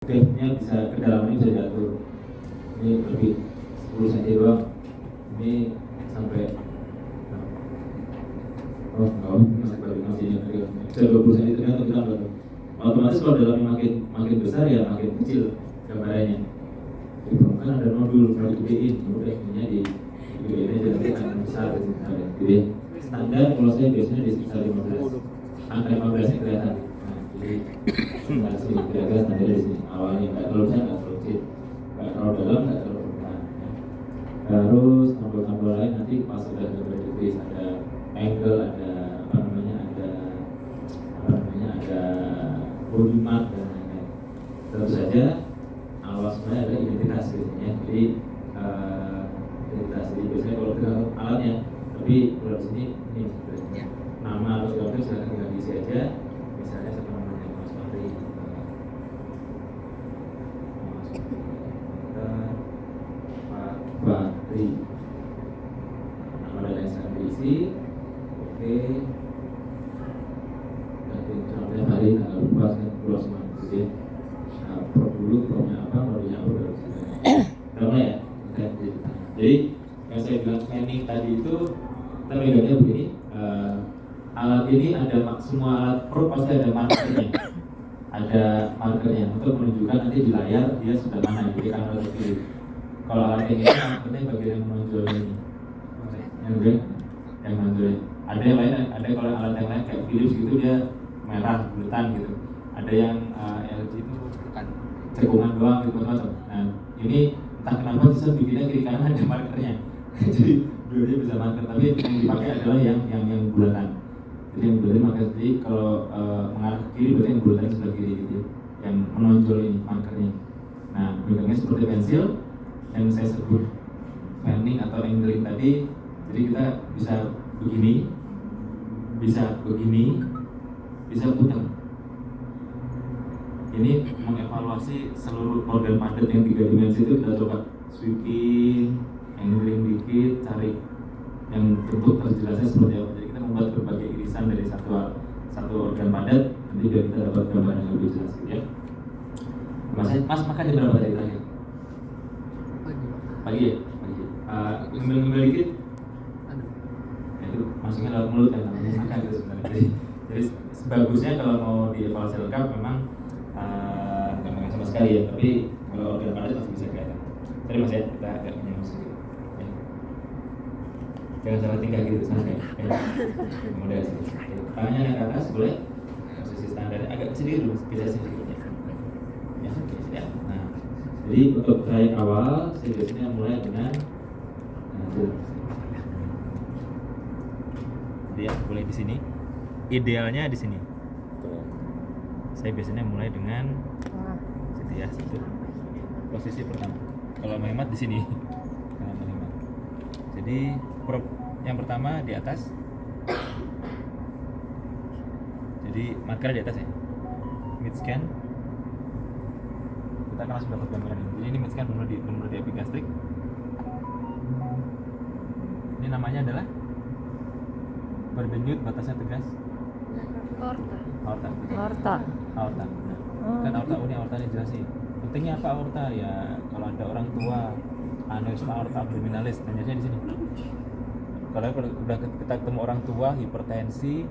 depth-nya bisa, kedalamannya bisa diatur. Ini lebih 10 cm doang, ini sampai masih 20 cm tergantung kita nggak. Otomatis kalau dalamnya makin besar ya makin kecil gambarannya. Di permukaan ada nodul, kalau digedein, udah ininya digedein aja nanti akan besar gitu ya. Standar kalau saya biasanya di sekitar 15, angka 15 yang kelihatan. Nah, jadi kira-kira standarnya di sini. Awalnya nggak terlalu besar, nggak terlalu kecil, nggak terlalu dalam, nggak terlalu permukaan. Terus tombol-tombol lain nanti pas sudah berdikris, ada angle, ada ada body mark dan lain-lain. Tentu saja awal sebenarnya adalah identitas biasanya. Jadi identitas, jadi biasanya kalau kita alatnya, tapi kalau di sini ini nama atau segala macam silahkan tinggal diisi aja. Misalnya siapa namanya, Mas Fahri, Fahri, nama dan lain silahkan diisi. Oke. Namanya Fahri, tanggal berapa kan keluar semua gitu ya. Pro dulu, pro-nya apa, modulnya apa, baru berapa ya. Jadi yang saya bilang scanning tadi itu kita megangnya begini. Alat ini ada, semua alat pro pasti ada markernya. Ada markernya untuk menunjukkan nanti di layar dia sudah mana, jadi kamera terpilih. Kalau alat ini markernya bagian yang menonjol ini, yang menonjol. Ada yang lain, ada kalau alat yang lain kayak Philips gitu dia merah buletan gitu. Ada yang LG itu kan cekungan doang gitu macam-macam. Nah ini entah kenapa bisa bikinnya kiri kanan ada markernya. Jadi dua-duanya bisa marker, tapi yang dipakai adalah yang bulatan. Jadi yang bulatan marker, jadi kalau mengarah ke kiri berarti yang bulatan sebelah kiri gitu, yang menonjol ini markernya. Nah bentuknya seperti pensil yang saya sebut fanning atau angling tadi. Jadi kita bisa begini, bisa begini, bisa putar. Ini mengevaluasi seluruh organ padat yang 3 dimensi itu. Kita coba sweeping, angling dikit, cari yang bentuk terjelasnya seperti apa. Jadi kita membuat berbagai irisan dari satu organ padat, nanti biar kita dapat gambaran yang lebih jelas gitu ya. Mas makan jam berapa tadi terakhir? Pagi ya? Pagi. Ngemil dikit? Ya, itu masuknya lewat mulut kan, namanya makan gitu sebenarnya. Jadi sebagusnya kalau mau dievaluasi lengkap memang nggak makan sama sekali ya, tapi kalau organ padat masih bisa kelihatan. Tadi mas ya, kita agak menyemak sedikit ya. Jangan salah tingkah gitu, santai ya. Kemudian tangannya naik ke atas, boleh posisi standarnya agak sedikit dulu, bisa sedikit ya. Ya. Nah, jadi untuk try awal saya biasanya mulai dengan jadi ya, boleh di sini. Idealnya di sini. Saya biasanya mulai dengan situ ya, situ. Posisi pertama. Kalau menghemat di sini. Kalau menghemat. Jadi yang pertama di atas. Jadi marker di atas ya. Mid scan. Kita akan langsung dapat gambaran ini. Jadi ini mid scan benar di epigastrik. Ini namanya adalah berdenyut, batasnya tegas. Aorta. Nah, kan aorta ini aortanya jelas nih. Pentingnya apa aorta ya? Kalau ada orang tua aneurisma aorta abdominalis, tanyanya di sini. Kalau udah kita ketemu orang tua hipertensi,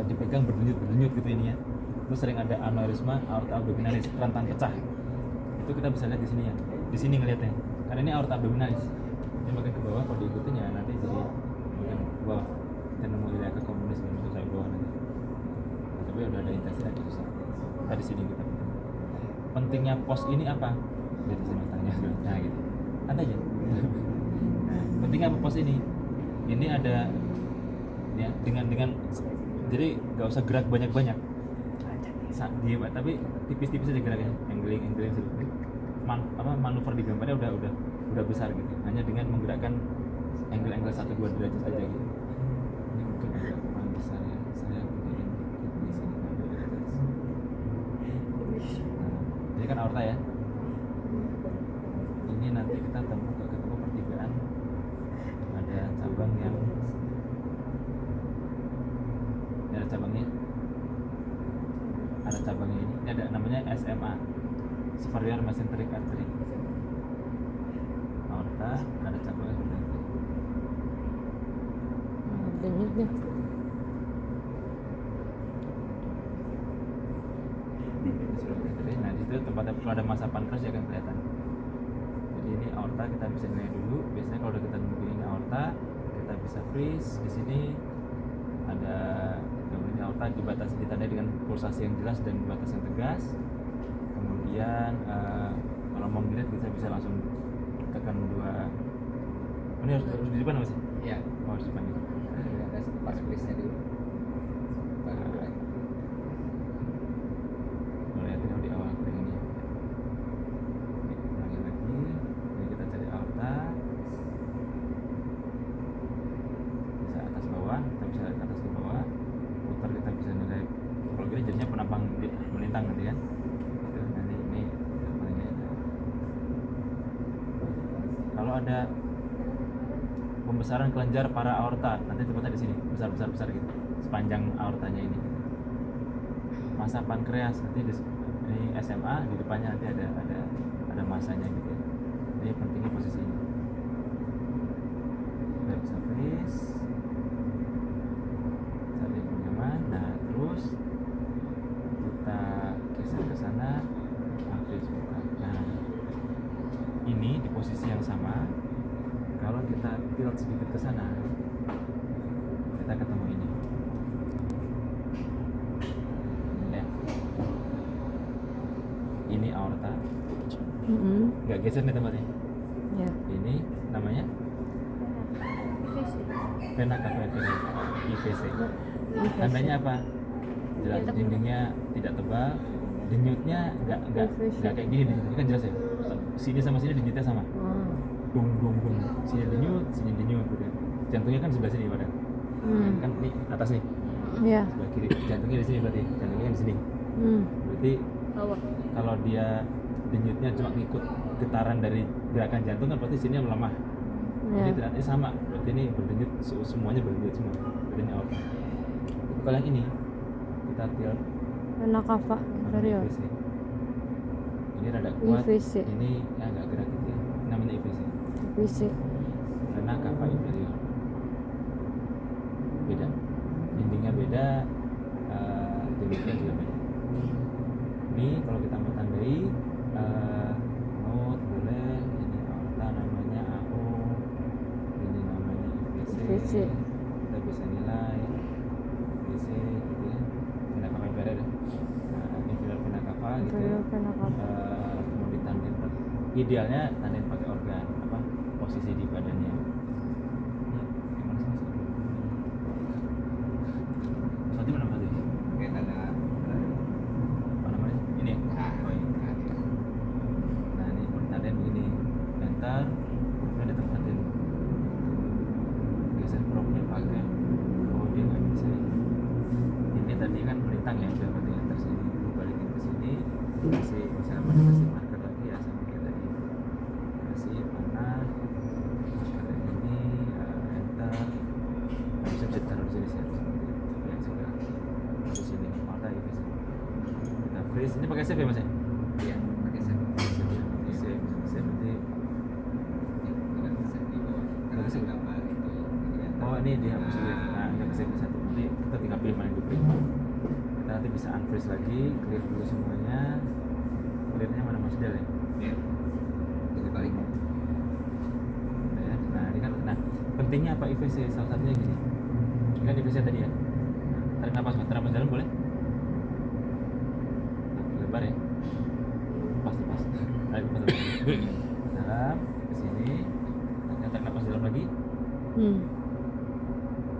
dipegang berdenyut gitu ini ya. Terus sering ada aneurisma aorta abdominalis, rentan pecah. Itu kita bisa lihat di sini ya. Di sini ngelihatnya. Karena ini aorta abdominalis. Ini makin ke bawah, kalau diikutin ya nanti jadi makin ke bawah. Kita nemu iliaca communis dan susah ke bawah nanti. Tapi udah ada intestinnya itu susah. Di sini kita. Pentingnya pos ini apa? Lihat di sini tanya. Nah gitu. Ada aja. Pentingnya apa pos ini? Ini ada ya dengan jadi nggak usah gerak banyak-banyak. Dia tapi tipis-tipis aja geraknya. Angling seperti manuver di gambarnya udah besar gitu. Hanya dengan menggerakkan angle 1-2 derajat aja gitu. Ini mungkin agak kurang besar ya. Saya gedein di sini. Ini kan aorta ya. Ini nanti kita ketemu pertigaan. Ada cabang yang ini ada cabangnya. Ada cabangnya ini ada namanya SMA. superior mesenteric artery. Aorta ada cabangnya seperti itu. Denyut deh. Nah di situ tempatnya kalau ada masa pankreas ya akan kelihatan. Jadi ini aorta kita bisa nilai dulu. Biasanya kalau udah kita nungguin ini aorta, kita bisa freeze. Di sini ada gambar ini aorta dibatasi, ditandai dengan pulsasi yang jelas dan batas yang tegas. Kemudian kalau mau ngirit kita bisa langsung tekan dua. Ini harus di depan apa sih? Iya. Oh, harus di depan. Ada pas freeze-nya dulu. Lihat di awal kayak ini. Ulangi lagi. Ini kita cari aorta. Bisa atas bawah, kita bisa lihat atas ke bawah. Putar kita bisa nilai. Kalau gini jadinya penampang melintang nanti kan. Itu nanti ini gambarnya ada. Kalau ada pembesaran kelenjar para aorta, nanti tempatnya di sini besar gitu, sepanjang aortanya ini. Masa pankreas nanti ini SMA, di depannya nanti ada masanya gitu ya. Ini pentingnya posisi ini. Kita bisa freeze, cari yang nyaman. Nah terus kita geser ke sana, freeze buka. Nah ini di posisi yang sama. Kalau kita tilt sedikit ke sana, kita ketemu ini. Ya. Ini aorta. Nggak geser nih tempatnya. Ya. Ini namanya vena cava inferior, IVC. Tandanya apa? Jelas dindingnya tidak tebal, denyutnya nggak kayak gini. Ini kan jelas ya. Sini sama sini denyutnya sama. Dung, sini denyut gitu ya. Jantungnya kan sebelah sini padahal. Kan ini atas nih. Iya. Sebelah kiri. Jantungnya di sini berarti. Jantungnya kan di sini. Berarti kalau dia denyutnya cuma ngikut getaran dari gerakan jantung kan berarti sini melemah. Jadi ternyata sama. Berarti ini berdenyut, semuanya berdenyut semua. Berarti ini aorta. Kalau yang ini kita tilt Vena cava inferior. IVC. Ini rada kuat. IVC. Ini agak gerak gitu ya. Namanya IVC. IVC. Vena cava inferior. Beda. Dindingnya beda, denyutnya juga beda. Ini kalau kita mau tandai note boleh. Ini aorta namanya AO. Ini namanya IVC. Kita bisa nilai IVC gitu ya. Vena cava inferior. Nah, inferior vena cava gitu. Inferior vena cava. Mau ditandain idealnya tandain pakai organ apa posisi di badannya. Berarti mana tadi? Oke, ada Apa namanya? Ini ya? Oh ini. Nah ini mau ditandain begini. Ntar ini ditempatin. Geser propnya pakai. Oh dia nggak bisa. Ini tadi kan melintang ya, udah berarti antar sini. Gue balikin ke sini. Kasih marker lagi ya sama kayak tadi. Kasih panah. Marker ini enter. Bisa taruh di sini sih. Ya sudah. Di sini mata ini sih. Kita freeze. Ini pakai save ya mas ya? iya, pakai save. Save nanti. Tidak bisa di bawah. Karena ada gambar itu. Oh ini dihapus dulu. Nah ini save satu. Nanti kita tinggal pilih mana yang di print. Kita nanti bisa unfreeze lagi, clear dulu semuanya. Clearnya mana mas Del ya? Iya. Jadi balik. Ya. Nah ini kan, nah pentingnya apa IVC? Salah satunya gini. Ini kan IVC tadi ya. Tarik nafas mas, tarik nafas dalam boleh? Lebar ya. Lepas. Tarik nafas dalam ke sini. Tarik nafas dalam lagi.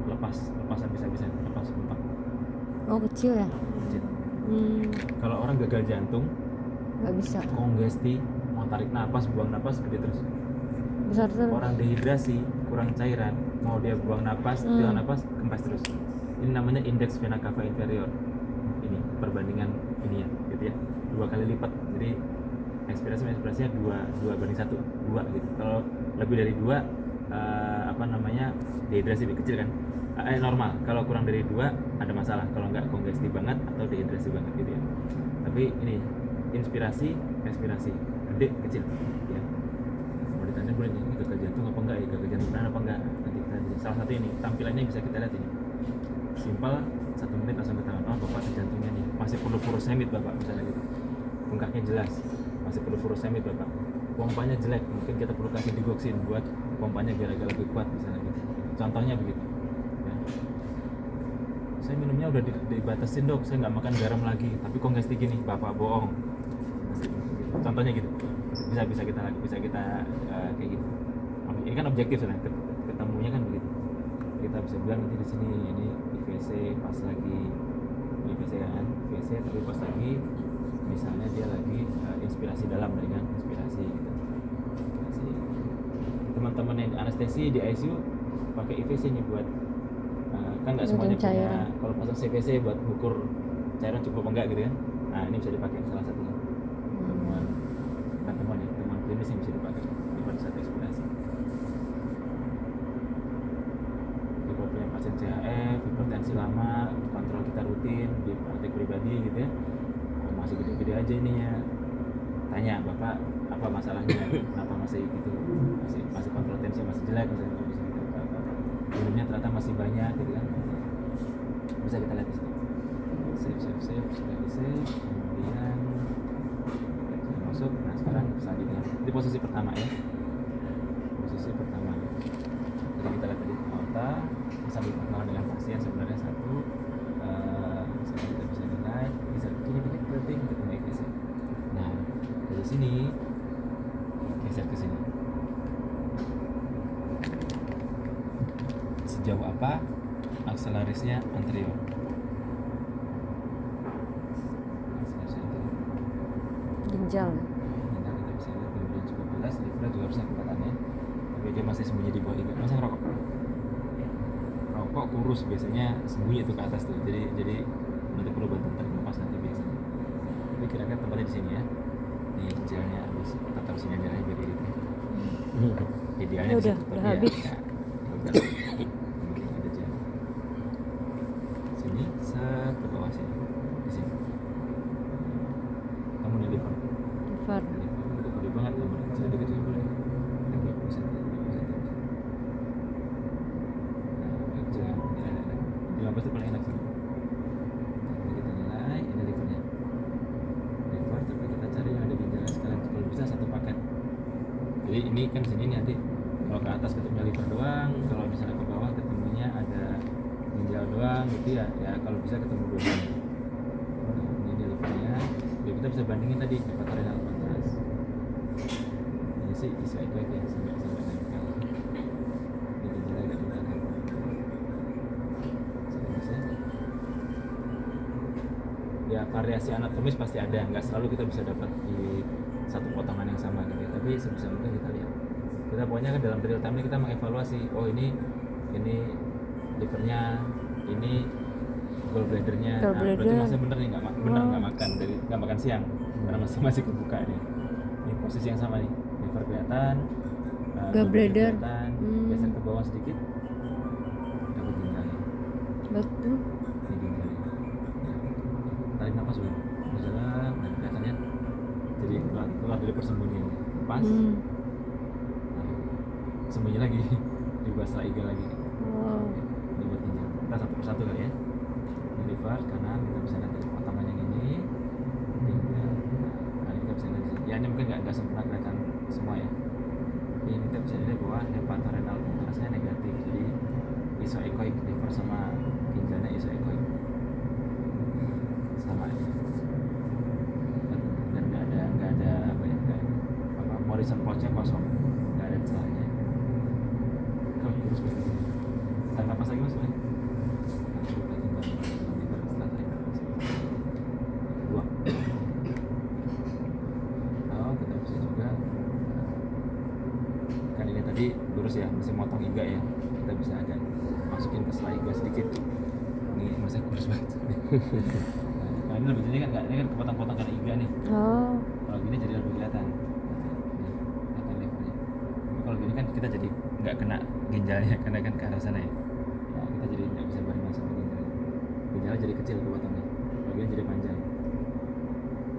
Lepas habis-habisan. Lepas bentak. Oh kecil ya? Kecil. Kalau orang gagal jantung, Nggak bisa. kongesti, mau tarik napas, buang napas gede terus. Besar terus. Orang dehidrasi, kurang cairan, mau dia buang napas, buang napas, kempes terus. Ini namanya indeks vena cava inferior. Ini perbandingan ini ya, gitu ya. 2 kali lipat. Jadi ekspresinya 2:1, 2 gitu. Kalau lebih dari 2 dehidrasi lebih kecil kan. Normal. Kalau kurang dari 2 ada masalah. Kalau nggak kongesti banget atau dehidrasi banget gitu ya. Tapi ini inspirasi, respirasi, gede, kecil, ya. Mau ditanya boleh nih, gagal jantung apa enggak ya, gagal jantung beneran apa enggak. Nanti kita lihat. Salah satu ini tampilannya bisa kita lihat ini. Simpel, 1 menit langsung ketahuan, oh bapak jantungnya nih masih perlu furosemid bapak, misalnya gitu. Bengkaknya jelas, masih perlu furosemid bapak. Pompanya jelek, mungkin kita perlu kasih digoxin buat pompanya biar agak lebih kuat, misalnya gitu. Contohnya begitu. Ya. Saya minumnya udah dibatasin dok, saya nggak makan garam lagi, tapi kok nggak tinggi nih, bapak bohong. Contohnya gitu, bisa kita kayak gitu. Ini kan objektif kan, ketemunya kan begitu. Kita bisa bilang nanti di sini ini IVC pas lagi IVC kan, IVC tapi pas lagi misalnya dia lagi inspirasi dalam tadi kan, inspirasi gitu. Teman-teman yang anestesi di ICU pakai IVC nih buat kan nggak semuanya punya, kalau pasang CVC buat ukur cairan cukup enggak gitu kan. Nah ini bisa dipakai salah satunya. Temuan klinis yang bisa dipakai di pada saat inspirasi. Di punya pasien CHF, hipertensi lama, kontrol kita rutin di praktek pribadi gitu ya. Kok masih gede-gede aja ininya? Tanya bapak apa masalahnya? Kenapa masih gitu? Masih kontrol tensi masih jelek misalnya gitu. Minumnya ternyata masih banyak gitu kan. Bisa kita lihat di sini. Save, sudah di save. Kemudian sudah masuk. Nah sekarang selanjutnya di posisi pertama ya. Posisi pertama. Jadi kita lihat tadi aorta sambil perkenalan dengan pasien sebenarnya satu. Sekarang kita bisa nilai. Bisa begini dikit berarti kita ketemu IVC. Nah dari sini geser ke sini. Sejauh apa akselerisnya anterior? Ginjal. Ginjal kita bisa lihat kemudian cukup jelas, liver juga harusnya kelihatannya, tapi dia masih sembunyi di bawah itu. Masa ngerokok? Rokok kurus biasanya sembunyi itu ke atas tuh, jadi nanti perlu bantuan tarik nafas nanti biasanya. Tapi kira-kira tempatnya di sini ya. Ini ginjalnya habis, kita taruh sini aja biar irit ya. Idealnya udah habis. Sini set ke bawah sini, di sini kamu nih liver itu gede banget, kamu kecil dikit juga boleh, yang 20 cm nah kecil kan, 15 itu paling enak sih. Jadi kita nilai ini livernya, liver tapi kita cari yang ada ginjalnya sekalian, kalau bisa satu paket. Jadi ini kan sini nanti kalau ke atas ketemunya liver doang, kalau misalnya ke bawah ketemunya ada ginjal doang gitu ya kalau bisa ketemu dua-duanya. Ini livernya, ya kita bisa bandingin tadi hepatorenal kontras. Ini sih bisa ikut ya sampai nempel. Ini ginjalnya agak di belakang. Ya variasi anatomis pasti ada, nggak selalu kita bisa dapat di satu potongan yang sama gitu ya. Tapi sebisa mungkin kita lihat. Kita pokoknya kan dalam real time ini kita mengevaluasi, oh ini livernya, ini gallbladdernya. Nah, berarti masih bener nih nggak makan dari nggak makan siang karena masih kebuka nih. Ini posisi yang sama nih, liver kelihatan, gallbladder kelihatan, geser ke bawah sedikit, dapat ginjalnya. Betul. Ini ginjalnya. Tarik nafas dulu, berjalan, dan kelihatannya jadi keluar dari persembunyian. Pas, sembunyi lagi, dibahas iga lagi. Ini buat ginjal. Kita satu persatu kali ya. Ini liver kanan, kita bisa lihat dari potongan yang ini. Ginjal. Nah, ini kita bisa lihat. Ya ini mungkin nggak sempurna kelihatan semua ya. Tapi ini kita bisa lihat bahwa hepatorenal kontrasnya negatif. Jadi isoekoik, liver sama ginjalnya isoekoik. Sama ya. Dan nggak ada Morrison pouch-nya kosong, nggak ada celahnya. Kalau terus begini, tarik nafas lagi mas, boleh? Buang. Oh, kita bisa juga. Kan ini tadi lurus ya, masih motong iga ya. Kita bisa agak masukin ke sela iga sedikit. Ini masih kurus banget. Nah ini lebih jadi kan, ini kan kepotong-potong karena iga nih. Kalau gini jadi lebih kelihatan. Kalau gini kan kita jadi nggak kena ginjalnya karena kan ke arah sana ya. Nah, kita jadi nggak bisa barengan sama ginjalnya jadi kecil kepotongnya, kalau gini jadi panjang.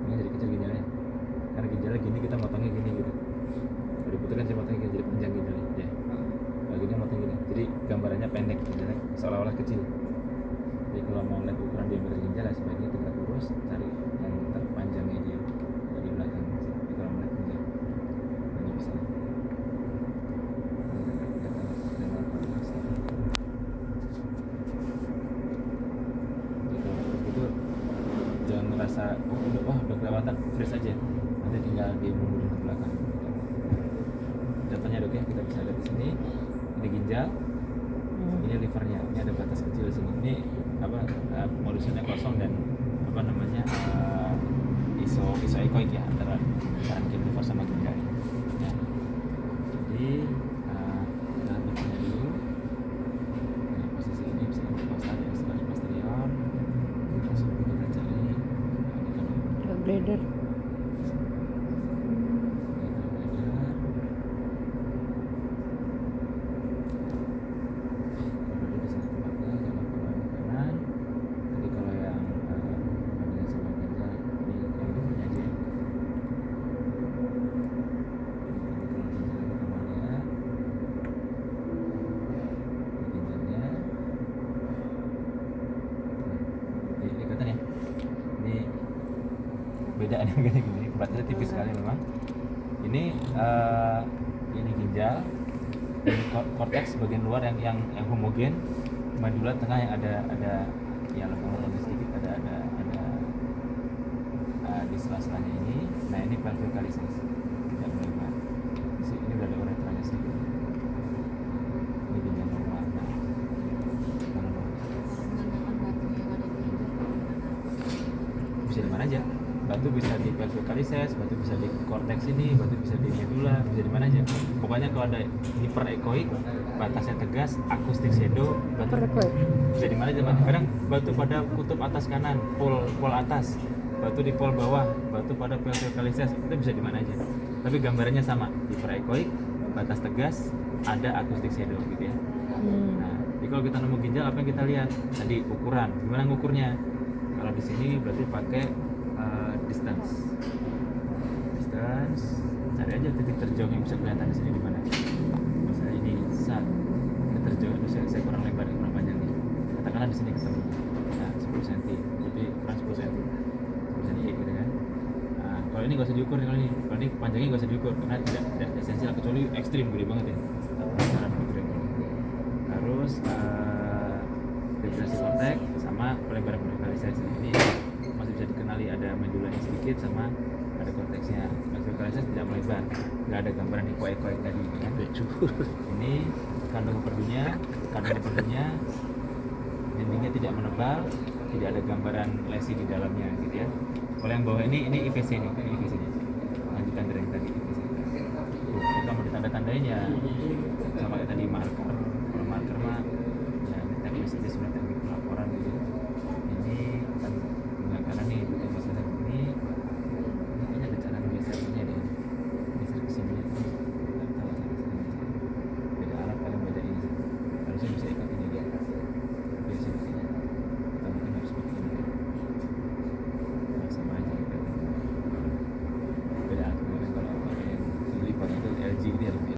Ini jadi kecil ginjalnya. gambarnya pendek gitu, seolah-olah kecil. Jadi kalau mau lihat ukuran diameter ginjal ya sebaiknya tegak lurus, cari yang terpanjangnya dia dari belakang. Jadi kalau melihat ginjal ini bisa. Itu jangan merasa udah kelewatan, freeze aja. Nanti tinggal dimundurin ke belakang. Contohnya dok ya, kita bisa lihat di sini. Ini ginjal, ini livernya, ini ada batas kecil di sini. Ini apa modusnya kosong dan apa namanya isoekoik ya antara liver sama ginjal. Ya. Jadi kita lihat livernya dulu. Nah, posisi ini bisa dipasang eksternal posterior. Langsung kita cari. Gallbladder. Beda nih gini, batasnya tipis sekali memang. Ini ginjal, ini korteks bagian luar yang homogen, medula tengah yang ada ya lengkung sedikit ada di sela-selanya ini. Nah ini pelviocalices tidak melebar. Ini udah ada uretranya sedikit. Ini ginjal normal. Bisa di mana aja? Batu bisa di pelviocalices, batu bisa di korteks ini, batu bisa di medula, bisa di mana aja. Pokoknya kalau ada hiperekoik, batasnya tegas, akustik shadow, batu bisa di mana aja. Kadang batu pada kutub atas kanan, pol atas, batu di pol bawah, batu pada pelviocalices, itu bisa di mana aja. Tapi gambarannya sama, hiperekoik, batas tegas, ada akustik shadow gitu ya. Nah, jadi kalau kita nemu ginjal apa yang kita lihat? Tadi ukuran, gimana ngukurnya? Kalau di sini berarti pakai distance, cari aja titik terjauh yang bisa kelihatan di sini di mana. Misalnya ini titik terjauh itu saya kurang lebar, kurang panjang nih. Katakanlah di sini ketemu, nah 10 cm, jadi kurang 10 cm, 10 cm gitu kan. Nah, kalau ini nggak usah diukur, kalau ini panjangnya nggak usah diukur karena tidak esensial kecuali ekstrim gede banget ya. Terus vibrasi kontak sama pelebaran pelviocalices ini masih bisa dikenali, ada medulanya sedikit sama ada korteksnya. Pelviocalices tidak melebar, nggak ada gambaran hipoekoik tadi kan. Ini kandung perdunya, dindingnya tidak menebal, tidak ada gambaran lesi di dalamnya gitu ya. Kalau yang bawah ini IVC nih, ini IVC-nya. Lanjutan dari yang tadi IVC. Kita mau ditanda-tandainya sama kayak tadi marker. Kalau marker mah ya teknis aja sebenarnya.